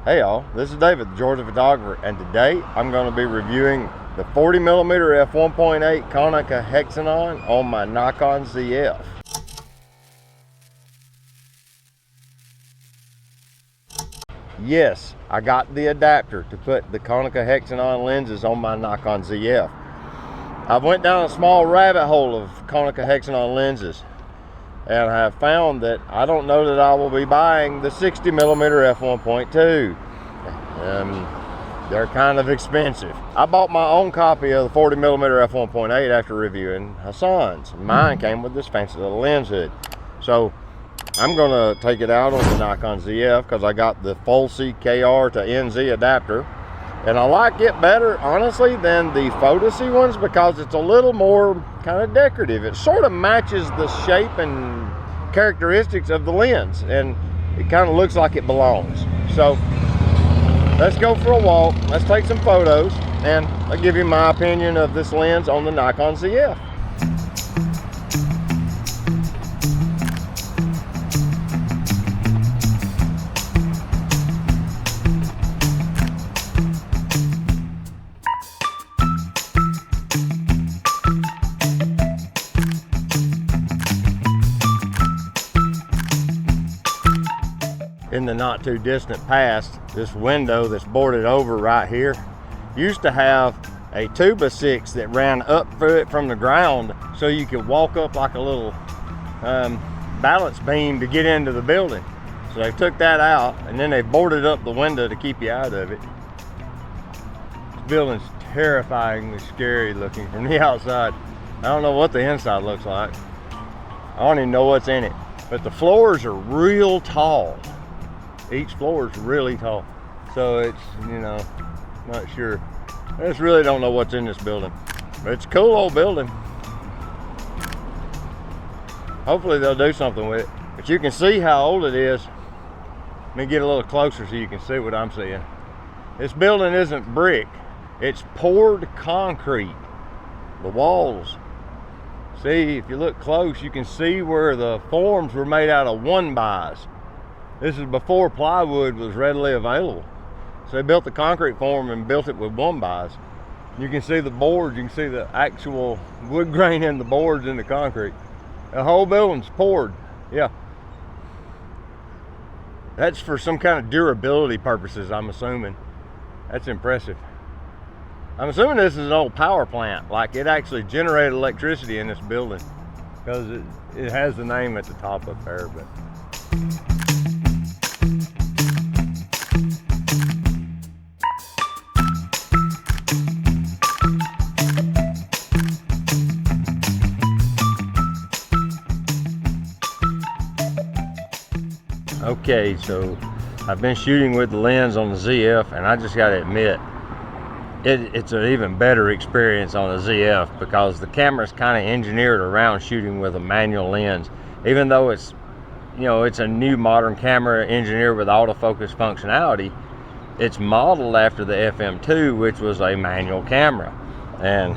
Hey y'all, this is David, the Georgia photographer, and today I'm going to be reviewing the 40mm f1.8 Konica Hexanon on my Nikon Zf. Yes, I got the adapter to put the Konica Hexanon lenses on my Nikon Zf. I went down a small rabbit hole of Konica Hexanon lenses, and I have found that I don't know that I will be buying the 60mm f1.2. They're kind of expensive. I bought my own copy of the 40mm f1.8 after reviewing Hassan's. Mine came with this fancy little lens hood. So I'm gonna take it out on the Nikon Zf because I got the full CKR to NZ adapter. And I like it better, honestly, than the Photo C ones because it's a little more kind of decorative. It sort of matches the shape and characteristics of the lens, and it kind of looks like it belongs. So let's go for a walk, let's take some photos, and I'll give you my opinion of this lens on the Nikon Zf. In the not too distant past, this window that's boarded over right here used to have a 2x6 that ran up through it from the ground so you could walk up like a little balance beam to get into the building. So they took that out and then they boarded up the window to keep you out of it. This building's terrifyingly scary looking from the outside. I don't know what the inside looks like. I don't even know what's in it, but the floors are real tall. Each floor is really tall, so it's, you know, not sure. I just really don't know what's in this building, but it's a cool old building. Hopefully they'll do something with it. But you can see how old it is. Let me get a little closer so you can see what I'm seeing. This building isn't brick, it's poured concrete. The walls, see, if you look close, you can see where the forms were made out of 1-bys. This is before plywood was readily available. So they built the concrete form and built it with 1-bys. You can see the boards, you can see the actual wood grain in the boards in the concrete. The whole building's poured, yeah. That's for some kind of durability purposes, I'm assuming. That's impressive. I'm assuming this is an old power plant, like it actually generated electricity in this building because it has the name at the top up there, but. Okay, so I've been shooting with the lens on the Zf, and I just got to admit, it's an even better experience on the Zf because the camera's kind of engineered around shooting with a manual lens. Even though it's, you know, it's a new modern camera engineered with autofocus functionality, it's modeled after the FM2, which was a manual camera, and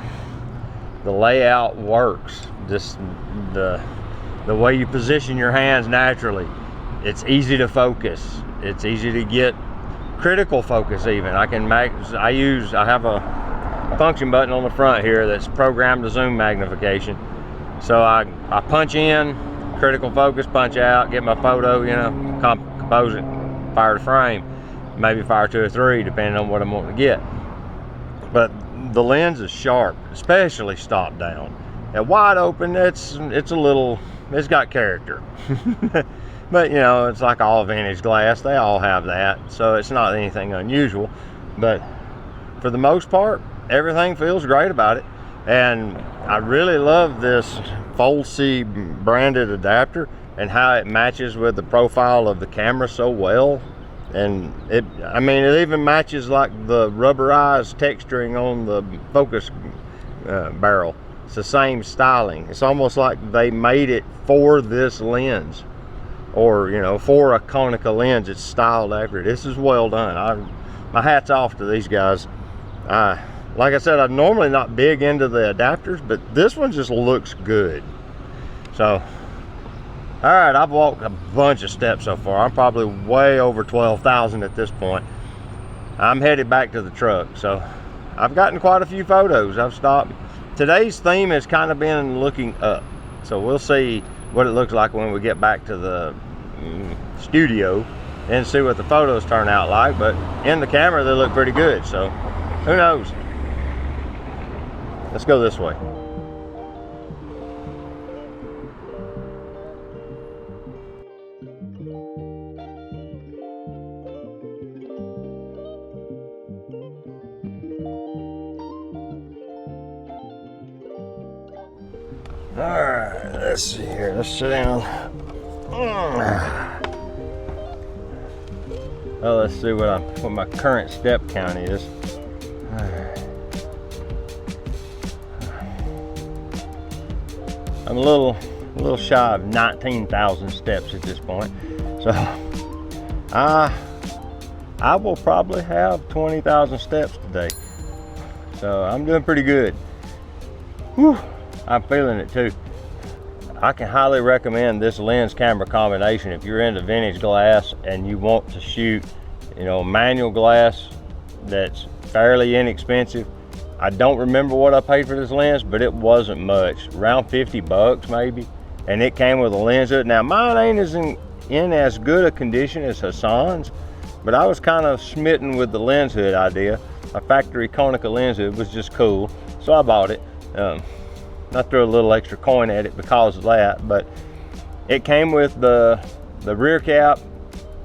the layout works. Just the way you position your hands naturally. It's easy to focus. It's easy to get critical focus even. I have a function button on the front here that's programmed to zoom magnification. So I punch in, critical focus, punch out, get my photo, you know, compose it, fire the frame, maybe fire 2 or 3 depending on what I'm wanting to get. But the lens is sharp, especially stop down. At wide open, it's got character. But you know, it's like all vintage glass, they all have that, so it's not anything unusual. But for the most part, everything feels great about it. And I really love this Photo C branded adapter and how it matches with the profile of the camera so well. And it even matches like the rubberized texturing on the focus barrel. It's the same styling. It's almost like they made it for this lens, or you know, for a Konica lens. It's styled after it. This is well done. My hat's off to these guys. Like I said, I'm normally not big into the adapters, but this one just looks good. So all right, I've walked a bunch of steps so far. I'm probably way over 12,000 at this point. I'm headed back to the truck. So I've gotten quite a few photos. I've stopped. Today's theme has kind of been looking up, so we'll see what it looks like when we get back to the studio and see what the photos turn out like. But in the camera they look pretty good, so who knows. Let's go this way. All right, let's see here. Let's sit down. Oh, let's see what my current step count is. All right. I'm a little shy of 19,000 steps at this point, so I will probably have 20,000 steps today. So I'm doing pretty good. Whew. I'm feeling it too. I can highly recommend this lens camera combination if you're into vintage glass and you want to shoot, you know, manual glass that's fairly inexpensive. I don't remember what I paid for this lens, but it wasn't much, around 50 bucks maybe, and it came with a lens hood. Now mine ain't in as good a condition as Hassan's, but I was kind of smitten with the lens hood idea. A factory Konica lens hood was just cool, so I bought it. I threw a little extra coin at it because of that, but it came with the rear cap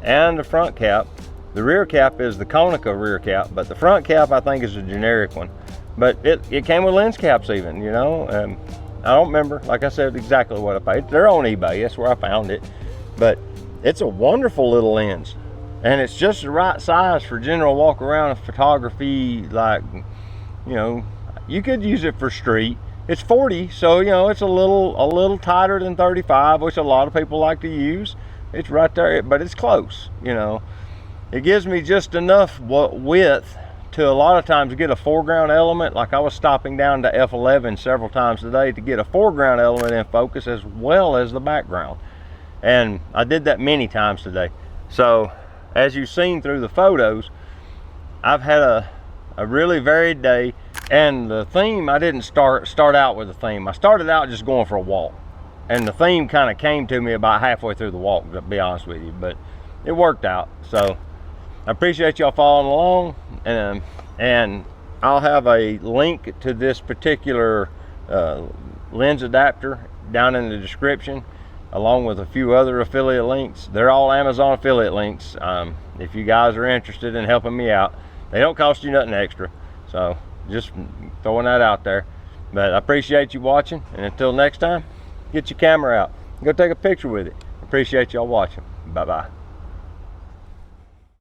and the front cap. The rear cap is the Konica rear cap, but the front cap I think is a generic one. But it came with lens caps even, you know. I don't remember, like I said, exactly what I paid. They're on eBay, that's where I found it. But it's a wonderful little lens, and it's just the right size for general walk around photography. Like, you know, you could use it for street. It's 40, so you know it's a little tighter than 35, which a lot of people like to use. It's right there, but it's close. You know, it gives me just enough width to a lot of times get a foreground element. Like I was stopping down to f11 several times today to get a foreground element in focus as well as the background, and I did that many times today. So as you've seen through the photos, I've had a really varied day. And the theme, I didn't start out with a theme. I started out just going for a walk, and the theme kind of came to me about halfway through the walk, to be honest with you, but it worked out. So I appreciate y'all following along, and I'll have a link to this particular lens adapter down in the description, along with a few other affiliate links. They're all Amazon affiliate links. If you guys are interested in helping me out, they don't cost you nothing extra, so just throwing that out there. But I appreciate you watching, and until next time, get your camera out, go take a picture with it. Appreciate y'all watching. Bye bye.